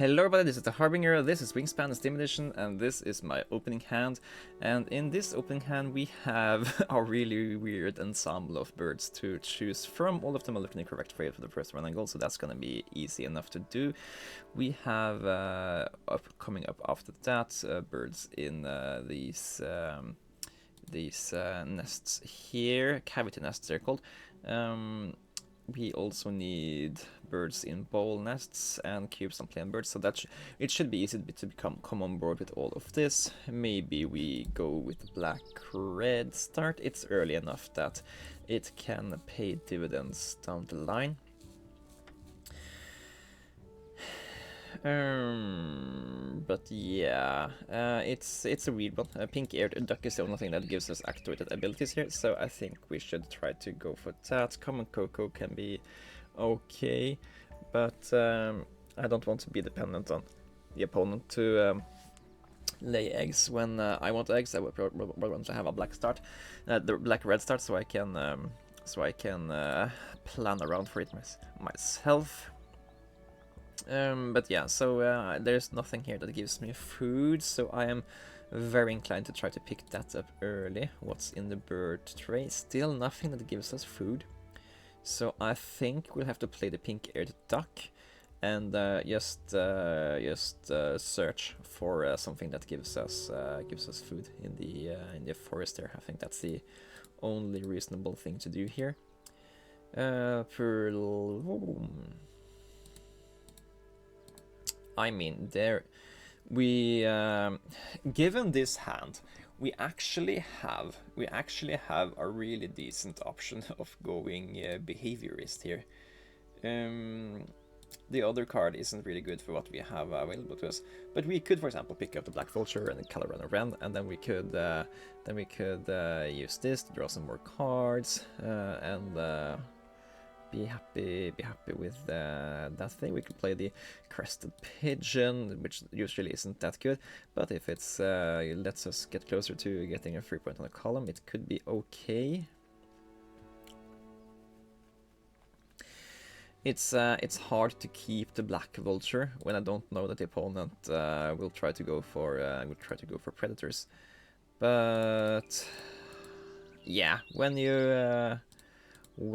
Hello everybody, this is the Harbinger, this is Wingspan, Steam Edition, and this is my opening hand. And in this opening hand we have a really weird ensemble of birds to choose from. All of them are looking correct for the first run angle, so that's gonna be easy enough to do. We have coming up after that birds in these nests here, cavity nests they're called. We also need birds in bowl nests and cubes and plain birds, so that it should be easy to come on board with all of this. Maybe we go with black-red start. It's early enough that it can pay dividends down the line. But yeah, it's a weird one. Pink-eared duck is the only thing that gives us activated abilities here, so I think we should try to go for that. Common cocoa can be okay, but I don't want to be dependent on the opponent to lay eggs when I want eggs. I would probably want to have a black start, the black-red start, so I can plan around for it myself. But yeah, so there's nothing here that gives me food, so I am very inclined to try to pick that up early. What's in the bird tray? Still nothing that gives us food. So I think we'll have to play the pink-eared duck and just search for something that gives us food in the forest there. I think that's the only reasonable thing to do here. I mean, given this hand, we actually have a really decent option of going behaviorist here. The other card isn't really good for what we have available to us, but we could, for example, pick up the black vulture and the color runner wren, and then we could use this to draw some more cards and be happy with that thing. We could play the crested pigeon, which usually isn't that good, but if it lets us get closer to getting a 3 point on a column, it could be okay. It's hard to keep the black vulture when I don't know that the opponent will try to go for predators. But yeah, we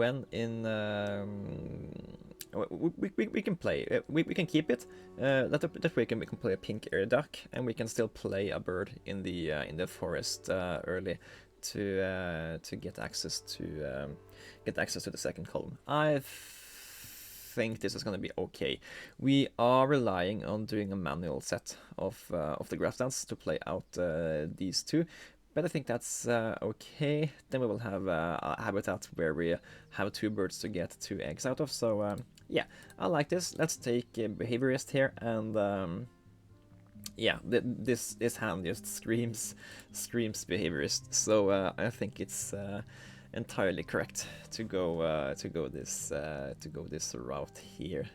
can play. We can keep it. That way we can play a pink-eared duck, and we can still play a bird in the forest early to get access to the second column. I think this is going to be okay. We are relying on doing a manual set of the grasslands to play out these two. But I think that's okay. Then we will have a habitat where we have 2 birds to get 2 eggs out of. So yeah, I like this. Let's take Behaviorist here, and yeah, this hand just screams Behaviorist. So I think it's entirely correct to go this route here.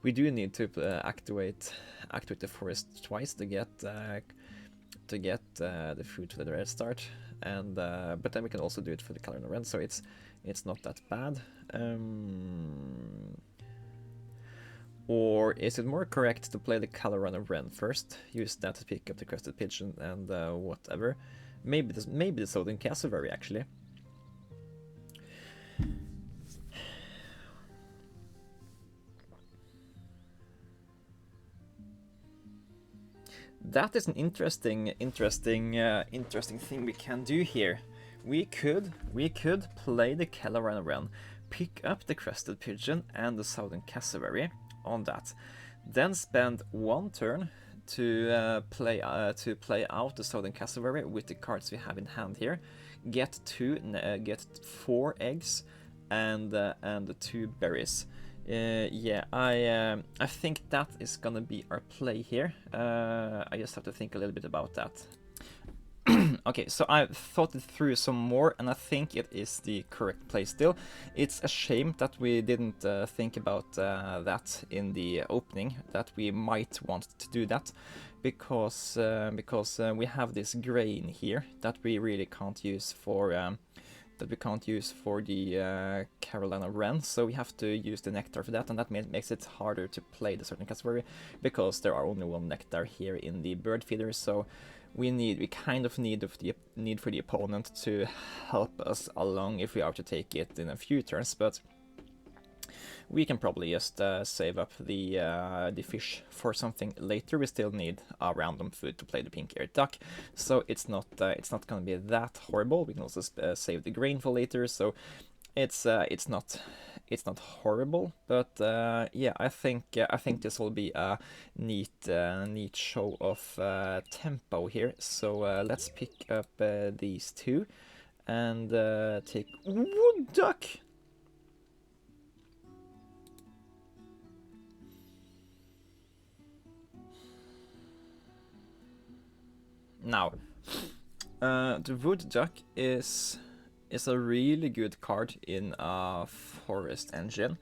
We do need to activate the forest twice to get the food to the red start, and but then we can also do it for the color in the red, so it's not that bad. Or is it more correct to play the color runner wren first, use that to pick up the crested pigeon and whatever? Maybe the southern cassowary actually. That is an interesting thing we can do here. We could play the color runner wren, pick up the crested pigeon and the southern cassowary on that, then spend 1 turn to play out the southern cassowary with the cards we have in hand here, get 4 eggs and 2 berries. Yeah, I think that is gonna be our play here. I just have to think a little bit about that. Okay, so I thought it through some more, and I think it is the correct play still. It's a shame that we didn't think about that in the opening, that we might want to do that, because we have this grain here that we really can't use for that we can't use for the Carolina Wren, so we have to use the nectar for that, and that makes it harder to play the certain category because there are only one nectar here in the bird feeder. So we kind of need for the opponent to help us along if we are to take it in a few turns, but we can probably just save up the fish for something later. We still need a random food to play the pink-eared duck, so it's not gonna be that horrible. We can also save the grain for later, so it's not horrible. But yeah, I think this will be a neat show of tempo here. So let's pick up these two and take wood duck. Now, the wood duck is a really good card in a forest engine,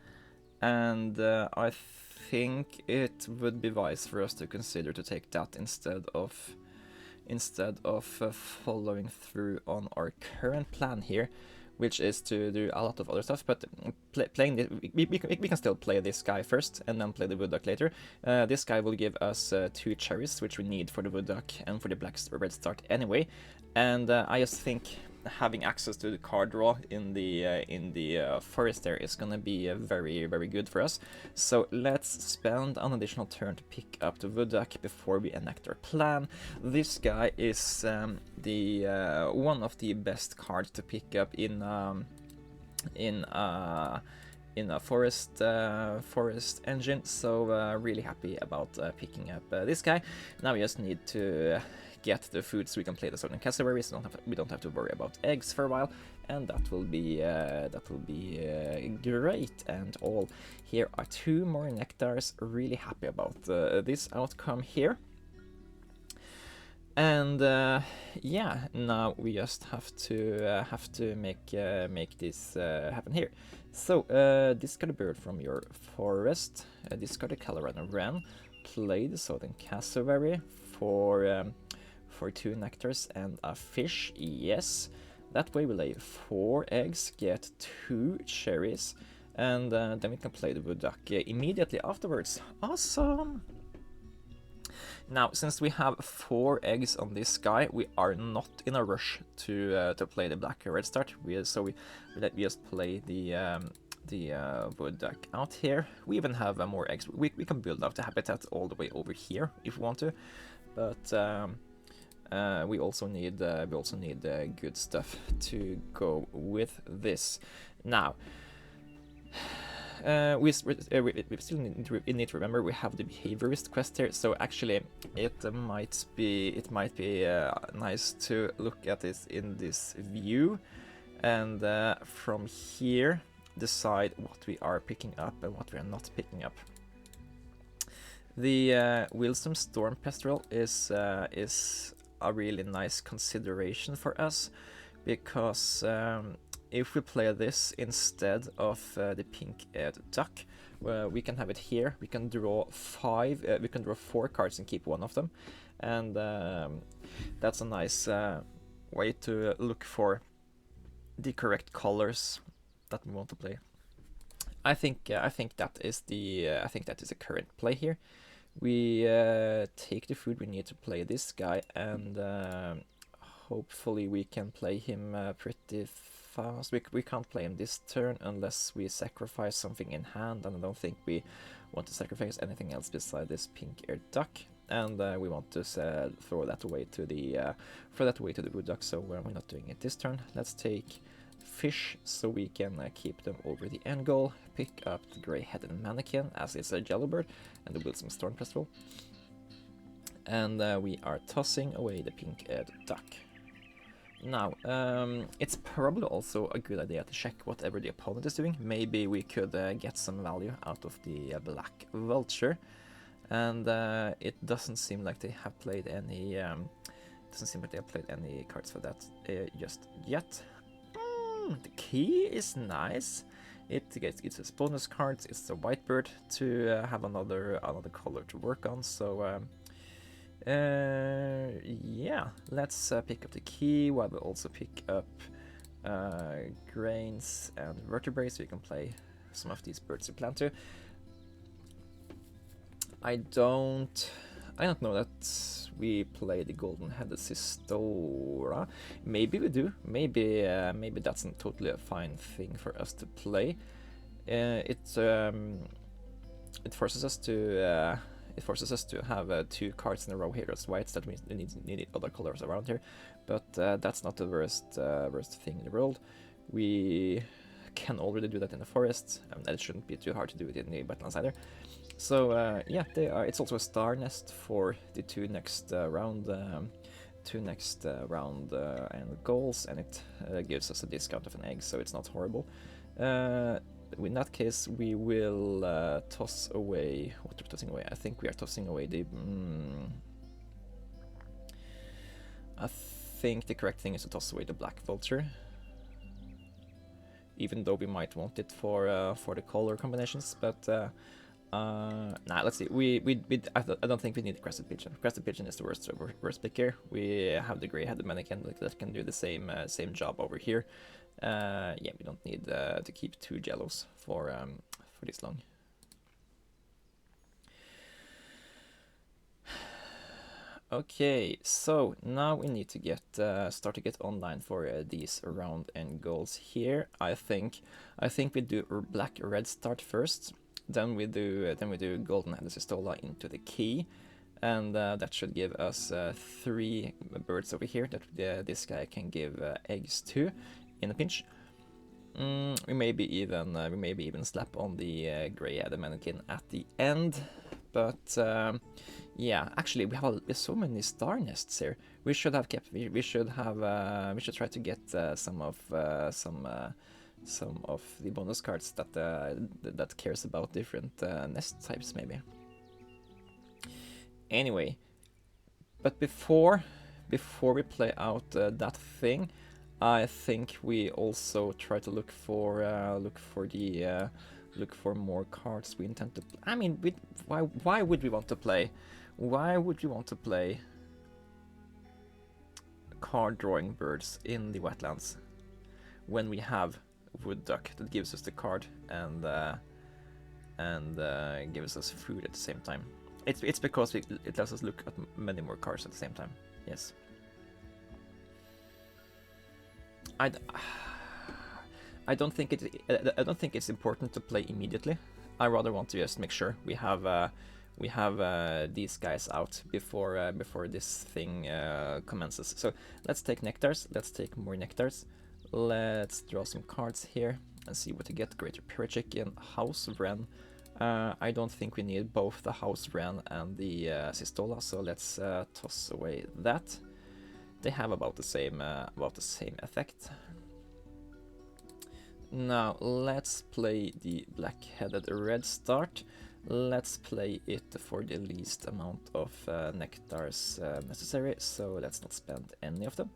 and I think it would be wise for us to consider to take that instead of following through on our current plan here, which is to do a lot of other stuff. But playing this, we can still play this guy first and then play the wood duck later. This guy will give us 2 cherries, which we need for the wood duck and for the red start anyway. And I just think having access to the card draw in the forest there is gonna be very, very good for us. So let's spend an additional turn to pick up the wood duck before we enact our plan. This guy is the one of the best cards to pick up in a forest engine. So really happy about picking up this guy. Now we just need to get the food so we can play the certain cassowaries. So we don't have to worry about eggs for a while, and that will be great. And all here are 2 more nectars. Really happy about this outcome here. And yeah, now we just have to make this happen here. So discard a bird from your forest, discard a Carolina Wren, play the southern cassowary for 2 nectars and a fish. Yes, that way we lay 4 eggs, get 2 cherries, and then we can play the wood duck immediately afterwards. Awesome! Now, since we have 4 eggs on this guy, we are not in a rush to play the black red start. We just play the wood duck out here. We even have more eggs. We can build out the habitat all the way over here if we want to, but we also need good stuff to go with this. Now, we still need to remember we have the behaviorist quest here. So actually, it might be nice to look at this in this view, and from here decide what we are picking up and what we are not picking up. The Wilson Storm Pestrel is a really nice consideration for us, because if we play this instead of the pink-eared duck, we can have it here. We can draw 4 cards and keep 1 of them, and that's a nice way to look for the correct colors that we want to play. I think that is the current play here. We take the food we need to play this guy, and hopefully we can play him pretty fast. We can't play him this turn unless we sacrifice something in hand, and I don't think we want to sacrifice anything else beside this pink-eared duck. And we want to throw that away to the wood duck, so we're not doing it this turn. Let's take fish so we can keep them over the end goal. Pick up the gray-headed mannequin, as is a yellowbird, and the Wilson Storm Pestrel. And we are tossing away the pink-eared duck. Now, it's probably also a good idea to check whatever the opponent is doing. Any we could get some value out of the black vulture, and it doesn't seem like they have played any. Cards for that just yet. The key is nice. It's a bonus cards. It's a white bird to have another color to work on. So yeah, let's pick up the key while we also pick up grains and vertebrates. We can play some of these birds we plan to. I don't know that we play the golden-headed Sistora. Maybe we do. Maybe that's totally a fine thing for us to play. It forces us to have 2 cards in a row here as whites. That means we need other colors around here, but that's not the worst thing in the world. We can already do that in the forest, and it shouldn't be too hard to do it in the wetlands either. So yeah, it's also a star nest for the 2 next round and goals, and it gives us a discount of an egg, so it's not horrible. In that case, we will toss away. What are we tossing away? I think we are tossing away the. I think the correct thing is to toss away the black vulture, even though we might want it for the color combinations. But nah, let's see. I don't think we need Crested Pigeon. Crested Pigeon is the worst pick here. We have the gray-headed mannequin that can do the same job over here. Yeah, we don't need to keep 2 jellos for this long. Okay, so now we need to start to get online for these round and goals here. I think we do black-red start first. Then we do golden-headed Sistola into the key, and that should give us 3 birds over here that this guy can give eggs to in a pinch. We maybe even slap on the gray-headed mannequin at the end, but yeah, actually we have so many star nests here. We should have kept. We should try to get some of the bonus cards that cares about different nest types, maybe. Anyway, but before we play out that thing, I think we also try to look for more cards we intend to. I mean, why would we want to play? Why would you want to play card drawing birds in the wetlands when we have wood duck that gives us the card and gives us food at the same time? It's because it lets us look at many more cards at the same time. Yes. I don't think it's important to play immediately. I rather want to just make sure we have these guys out before this thing commences. So let's take nectars. Let's take more nectars. Let's draw some cards here and see what to get. Greater Prairie Chicken, House Wren. I don't think we need both the House Wren and the Sistola, so let's toss away that. They have about the same effect. Now let's play the black-headed red start. Let's play it for the least amount of nectars necessary, so let's not spend any of them.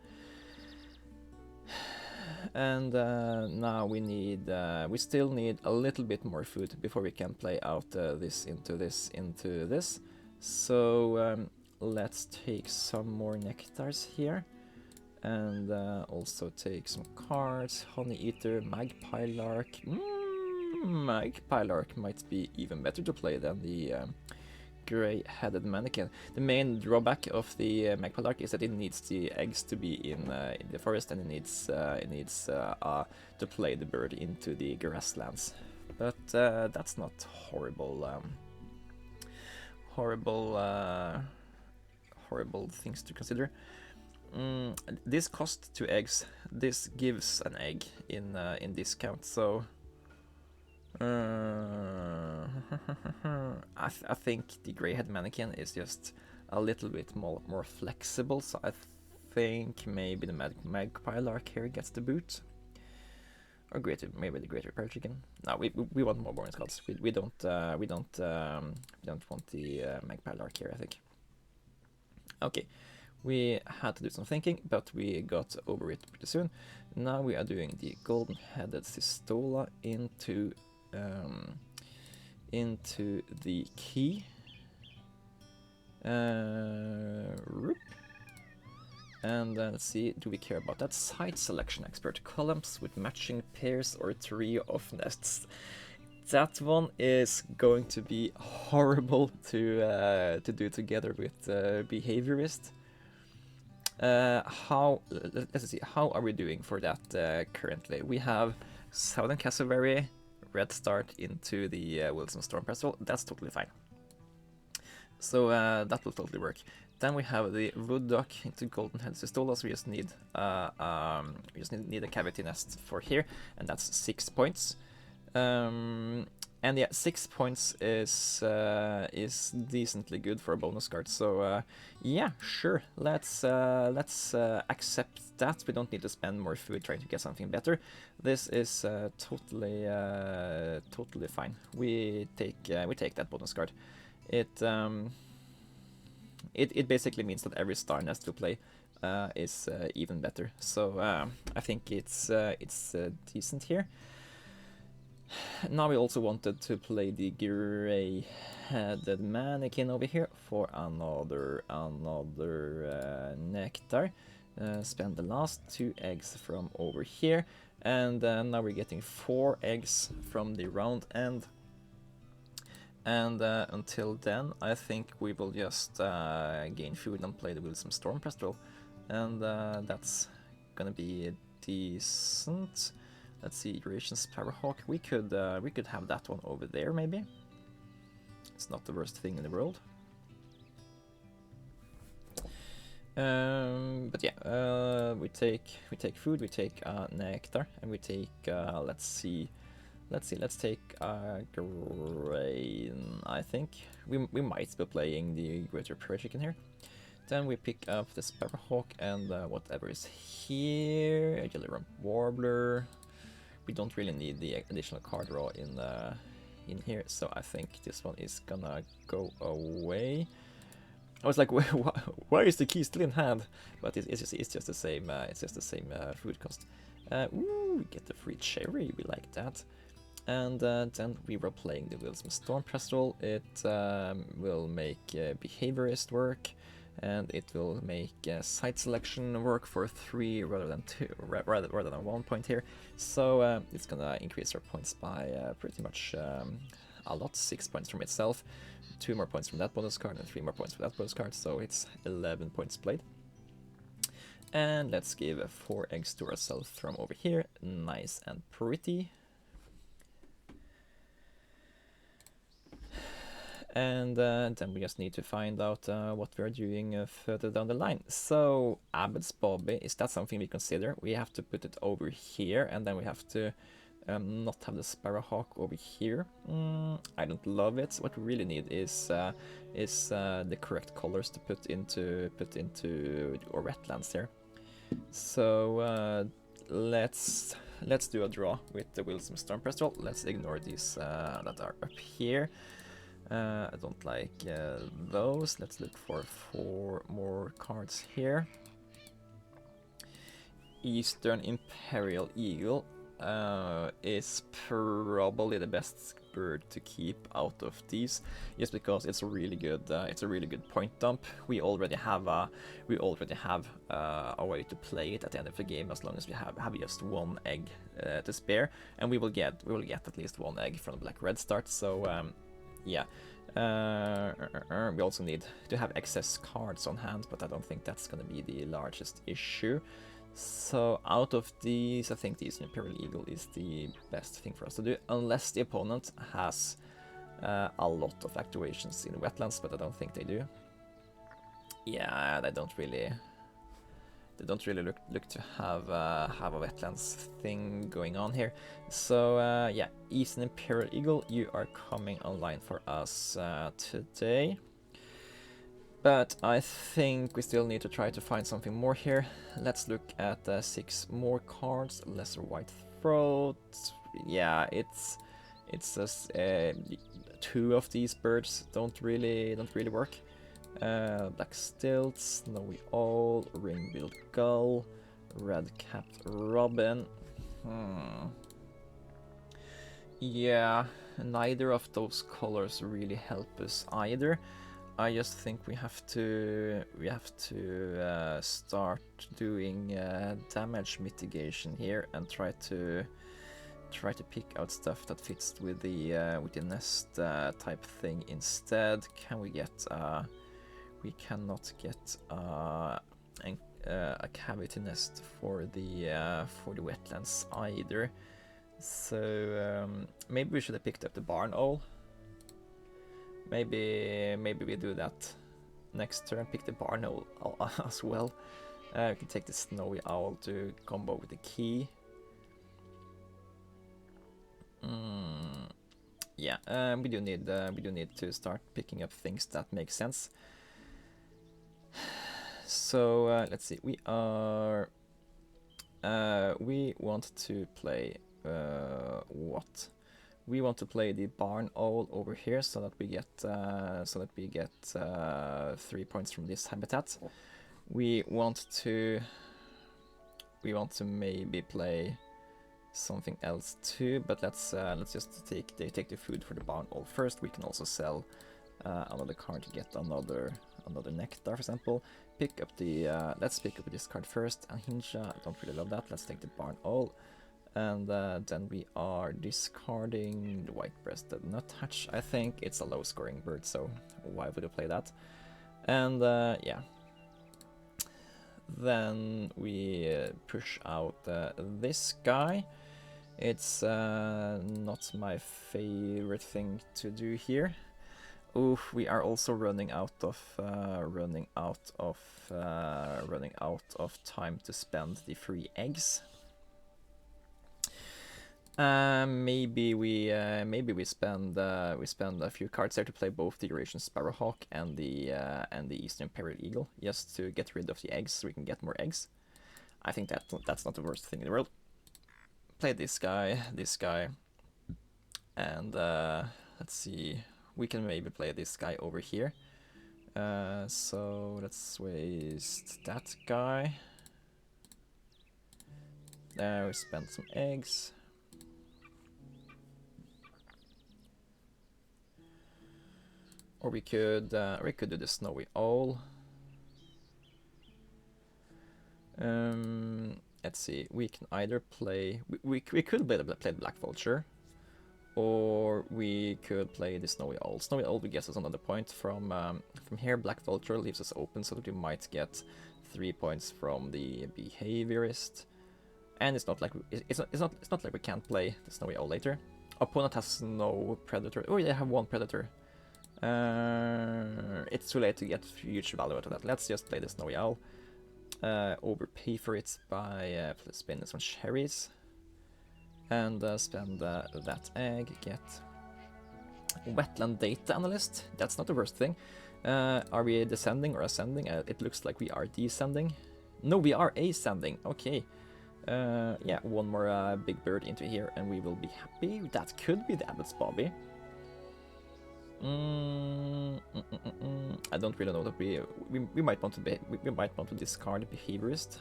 And now we still need a little bit more food before we can play out this into this. So let's take some more nectars here, and also take some cards. Honey Eater, Magpie Lark. Magpie Lark might be even better to play than the gray-headed mannequin. The main drawback of the Magpie Lark is that it needs the eggs to be in the forest, and it needs to play the bird into the grasslands. But that's not horrible. Horrible things to consider. This costs 2 eggs. This gives an egg in discount, so I think the grey-head mannequin is just a little bit more flexible, so I think maybe the Magpie Lark here gets the boot. Or maybe the Greater Prairie Chicken. No, we want more bonus cards. We don't want the Magpie Lark here, I think. Okay, we had to do some thinking, but we got over it pretty soon. Now we are doing the golden-headed Sistola into the key. And let's see, do we care about that? Site selection expert. Columns with matching pairs or trio of nests. That one is going to be horrible to do together with Behaviourist. Let's see, how are we doing for that currently? We have Southern Cassowary, Red Start into the Wilson Storm Pestle. That's totally fine. So that will totally work. Then we have the Wood Duck into Golden Head Cistolas. We just need need a cavity nest for here, and that's 6 points. And yeah, 6 points is decently good for a bonus card. So yeah, sure, let's accept that. We don't need to spend more food trying to get something better. This is totally fine. We take that bonus card. It basically means that every star nest we play is even better. So I think it's decent here. Now we also wanted to play the gray-headed mannequin over here for another nectar. Spend the last 2 eggs from over here, and now we're getting 4 eggs from the round end. And until then, I think we will just gain food and play the Wilson Storm Pestle, and that's gonna be decent. Let's see, Eurasian Sparrowhawk. We could have that one over there, maybe. It's not the worst thing in the world. But yeah, we take food, we take nectar, and we take let's take grain. I think we might be playing the Greater Prairie Chicken here. Then we pick up the Sparrowhawk and whatever is here. A Jelly Rump Warbler. We don't really need the additional card draw in here, so I think this one is gonna go away. I was like, why is the key still in hand? But it's just the same. It's just the same food cost. Ooh, we get the free cherry. We like that. And then we were playing the Wilson Storm Pestle. It will make Behaviorist work, and it will make site selection work for 3 rather than 2, rather than 1 point here. So it's gonna increase our points by pretty much a lot. 6 points from itself, 2 more points from that bonus card, and 3 more points from that bonus card. So it's 11 points played. And let's give 4 eggs to ourselves from over here. Nice and pretty. And then we just need to find out what we're doing further down the line. So, Abbott's Bobby, is that something we consider? We have to put it over here, and then we have to not have the Sparrowhawk over here. I don't love it. What we really need is the correct colors to put into our wetlands here. So let's do a draw with the Wilson Storm Pestle. Let's ignore these that are up here. I don't like those. Let's look for 4 more cards here. Eastern Imperial Eagle is probably the best bird to keep out of these, just because it's a really good point dump. We already have a way to play it at the end of the game, as long as we have just 1 egg to spare, and we will get at least 1 egg from the Black Red Start. So yeah, we also need to have excess cards on hand, but I don't think that's going to be the largest issue. So out of these, I think the Imperial Eagle is the best thing for us to do, unless the opponent has a lot of activations in wetlands, but I don't think they do. Yeah, they don't really look to have a wetlands thing going on here. So yeah, Eastern Imperial Eagle, you are coming online for us today. But I think we still need to try to find something more here. Let's look at 6 more cards. Lesser White Throat. Yeah, it's just 2 of these birds don't really work. Black Stilt, Snowy Owl, Ring-billed Gull, Red-capped Robin. Yeah, neither of those colors really help us either. I just think we have to start doing damage mitigation here and try to pick out stuff that fits with the nest type thing instead. Can we get we cannot get a cavity nest for the wetlands either. So maybe we should have picked up the barn owl. Maybe we do that next turn. Pick the barn owl as well. We can take the snowy owl to combo with the key. Yeah, we do need to start picking up things that make sense. So let's see. We want to play what? We want to play the barn owl over here so that we get 3 points from this habitat. We want to maybe play something else too, but let's just take the food for the barn owl first. We can also sell another card to get another nectar, for example. Pick up the let's pick up this card first. Ahinja, I don't really love that. Let's take the barn owl. And then we are discarding the white-breasted nuthatch. I think it's a low-scoring bird, so why would you play that? And yeah. Then we push out this guy. It's not my favorite thing to do here. Oof, we are also running out of time to spend the free eggs. Maybe we spend a few cards there to play both the Eurasian Sparrowhawk and the Eastern Imperial Eagle, just to get rid of the eggs so we can get more eggs. I think that's not the worst thing in the world. Play this guy, and let's see. We can maybe play this guy over here. So let's waste that guy. We spent some eggs. Or we could do the snowy owl. Let's see. We can either play. We could play the black vulture, or we could play the snowy owl. Snowy owl will get us another point from here. Black vulture leaves us open so that we might get 3 points from the behaviorist. And it's not like it's not like we can't play the snowy owl later. Opponent has no predator. Oh, they have one predator. It's too late to get huge value out of that. Let's just play the snowy owl. Overpay for it by spending some cherries. And spend that egg. Get wetland data analyst. That's not the worst thing. Are we descending or ascending? It looks like we are descending. No, we are ascending. Okay. Yeah, one more big bird into here and we will be happy. That could be the abbot's bobby. I don't really know that we might want to discard the behaviorist.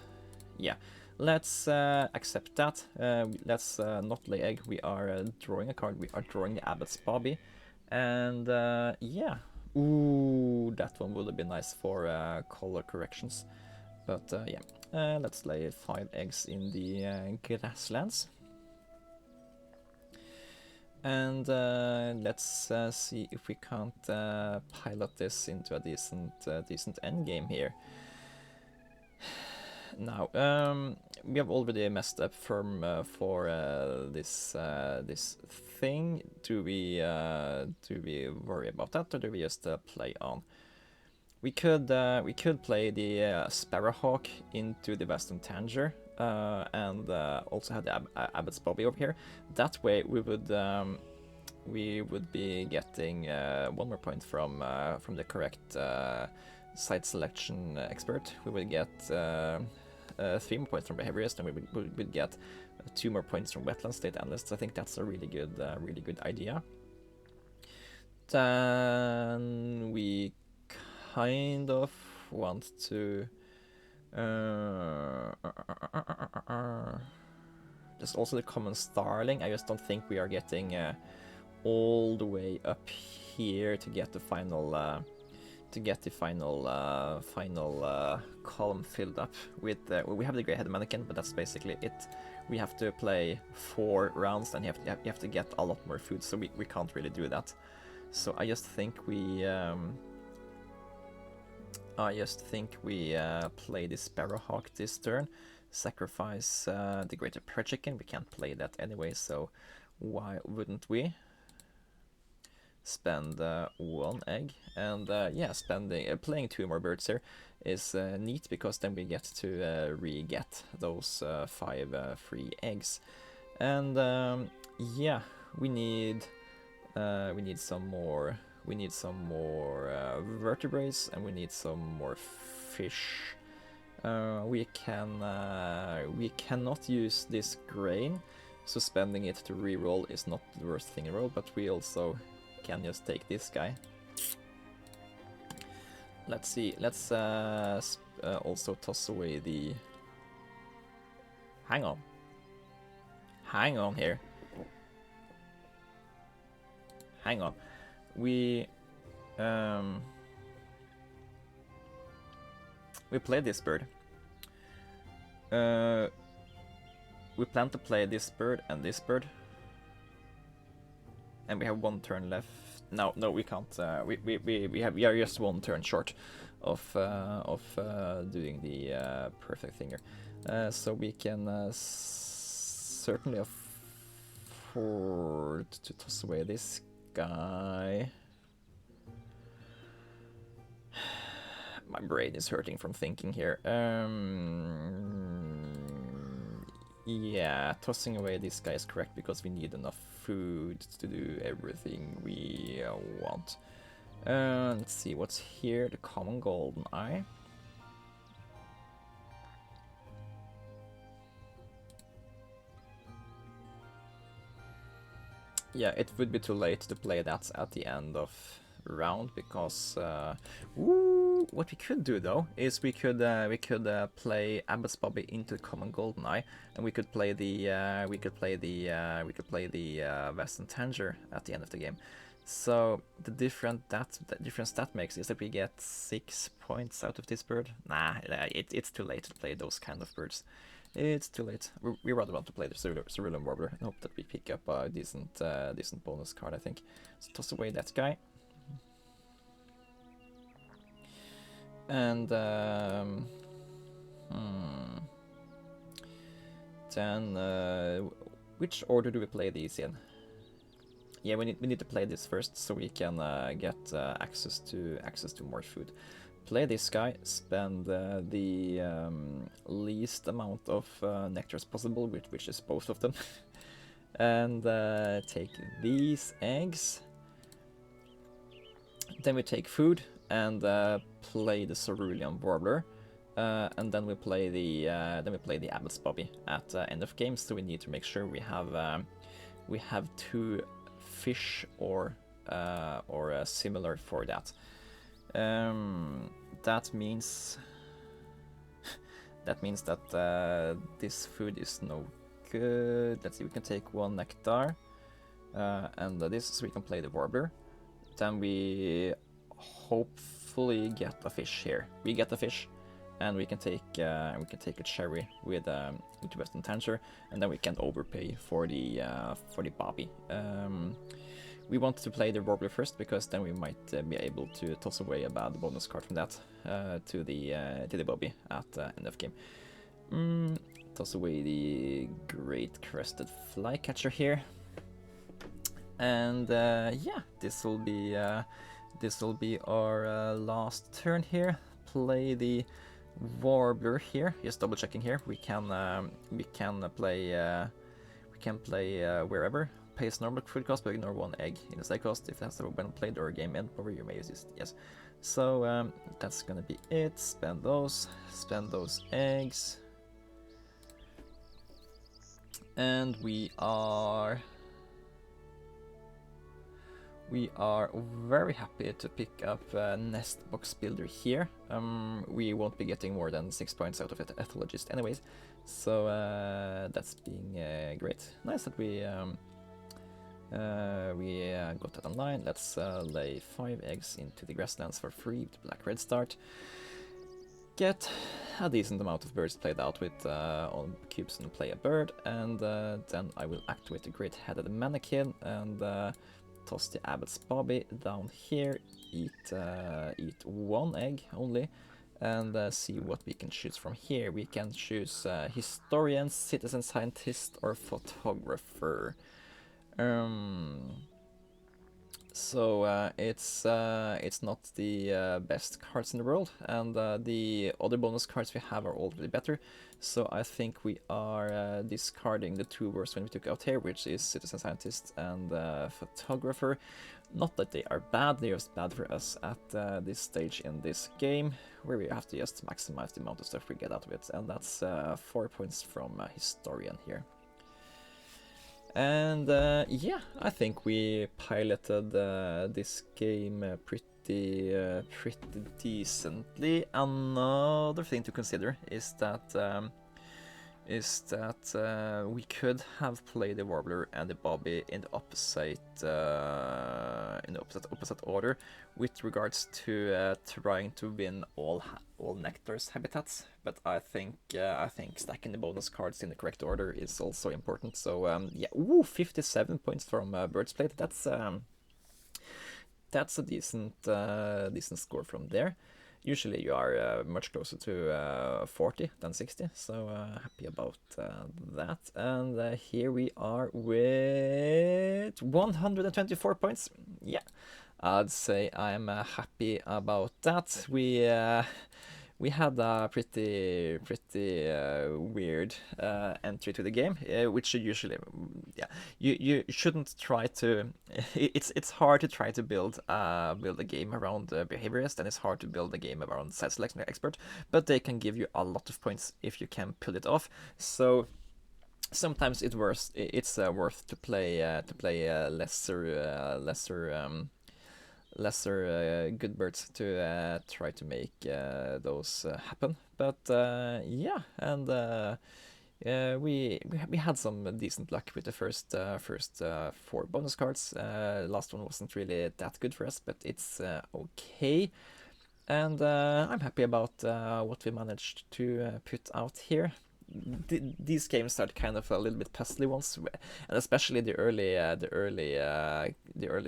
Yeah, let's accept that. Let's not lay egg. We are drawing a card. We are drawing the abbot's bobby, and yeah. Ooh, that one would have been nice for color corrections, but yeah. Let's lay 5 eggs in the grasslands. And let's see if we can't pilot this into a decent endgame here. Now, we have already messed up for this thing. Do we worry about that, or do we just play on? We could play the Sparrowhawk into the Western Tanger, and also have the Abbot's Bobby over here. That way we would be getting 1 more point from the correct site selection expert. We would get 3 more points from Behaviourist, and we would get 2 more points from Wetland State Analysts. I think that's a really good idea. Then we kind of want to there's also the common starling. I just don't think we are getting all the way up here to get the final the final column filled up with. We have the grey-headed mannequin, but that's basically it. We have to play 4 rounds, and you have to get a lot more food, so we can't really do that. So I just think we play the Sparrowhawk this turn, sacrifice the Greater Pearl Chicken. We can't play that anyway, so why wouldn't we? Spend 1 egg, and yeah, playing 2 more birds here is neat, because then we get to re-get those 5 free eggs. And yeah, we need some more vertebrates, and we need some more fish. We cannot use this grain, so spending it to reroll is not the worst thing in the world, but we also can just take this guy. Let's see, let's also toss away the... Hang on here. Hang on. We play this bird. We plan to play this bird and this bird. And we have 1 turn left. No, we can't. We are just 1 turn short of doing the perfect thing here. So we can certainly afford to toss away this guy. My brain is hurting from thinking here. Yeah, tossing away this guy is correct, because we need enough food to do everything we want. Let's see what's here. The common golden eye. Yeah, it would be too late to play that at the end of round, because what we could do though is we could play Abbott's Bobby into Common Goldeneye, and we could play the Western Tanger at the end of the game. So the difference that makes is that we get 6 points out of this bird. Nah, it's too late to play those kind of birds. It's too late. We rather want to play the Cerulean Warbler and hope that we pick up a decent bonus card, I think. So toss away that guy. And then which order do we play these in? Yeah, we need to play this first, so we can get access to more food. Play this guy, spend the least amount of nectar as possible, which is both of them, and take these eggs. Then we take food and play the Cerulean Warbler, and then we play the Abbott's Bobby at end of game. So we need to make sure we have 2 fish or similar for that. That means that this food is no good. Let's see, we can take 1 nectar and this, so we can play the Warbler. Then we hopefully get a fish here. We get a fish, and we can take a cherry with Western Tanger, and then we can overpay for the Bobby. We want to play the Warbler first, because then we might be able to toss away a bad bonus card from that to the Bobby at end of game. Toss away the Great Crested Flycatcher here, and yeah, this will be our last turn here. Play the Warbler here. Just double checking here. We can play wherever. Pays normal food cost, but ignore 1 egg in the side cost if that's when played or game end over. You may use this. Yes. So that's gonna be it. Spend those eggs, and we are very happy to pick up Nest Box Builder here. We won't be getting more than 6 points out of it, Ethologist anyways, so that's being great. Nice that we We got that online. Let's lay 5 eggs into the grasslands for free with black-red start. Get a decent amount of birds played out with all cubes and play a bird, and then I will activate the great-headed mannequin and toss the abbot's bobby down here, eat 1 egg only, and see what we can choose from here. We can choose historian, citizen scientist, or photographer. So it's not the best cards in the world, and the other bonus cards we have are already better. So I think we are discarding the 2 worst when we took out here, which is citizen scientist and photographer. Not that they are bad, they're just bad for us at this stage in this game, where we have to just maximize the amount of stuff we get out of it, and that's 4 points from historian here. And yeah, I think we piloted this game pretty decently. Another thing to consider is that we could have played the warbler and the bobby in the opposite order with regards to trying to win all nectar's habitats. But I think stacking the bonus cards in the correct order is also important. So yeah, 57 points from Bird's Plate. That's a decent score from there. Usually you are much closer to 40 than 60, so happy about that. And here we are with 124 points. Yeah, I'd say I'm happy about that. We had a pretty weird entry to the game, which you usually, yeah, you shouldn't try to. It's hard to try to build a game around behaviorist, and it's hard to build a game around site selection expert, but they can give you a lot of points if you can pull it off. So sometimes it's worth to play lesser good birds to try to make those happen. But yeah, and we had some decent luck with the first 4 bonus cards. Last one wasn't really that good for us, but it's okay. And I'm happy about what we managed to put out here. These games are kind of a little bit puzzly ones, and especially the early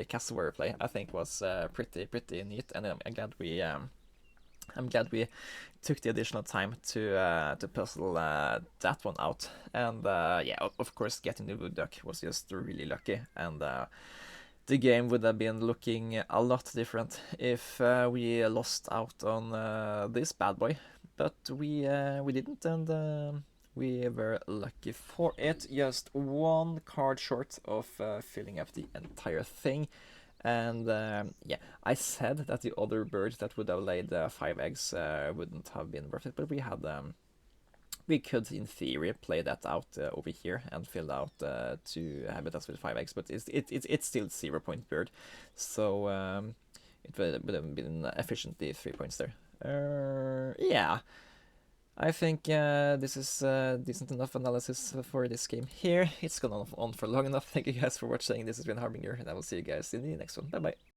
castle warrior play I think was pretty neat, and I'm glad we took the additional time to puzzle that one out. And yeah, of course, getting the wood duck was just really lucky, and the game would have been looking a lot different if we lost out on this bad boy. But we didn't, and we were lucky for it. Just 1 card short of filling up the entire thing. And yeah, I said that the other bird that would have laid 5 eggs wouldn't have been worth it, but we could, in theory, play that out over here and fill out 2 habitats with 5 eggs, but it's still 0 point bird, so it would have been efficiently 3 points there. Yeah, I think this is decent enough analysis for this game here. It's gone on for long enough. Thank you guys for watching. This has been Harbinger, and I will see you guys in the next one. Bye bye.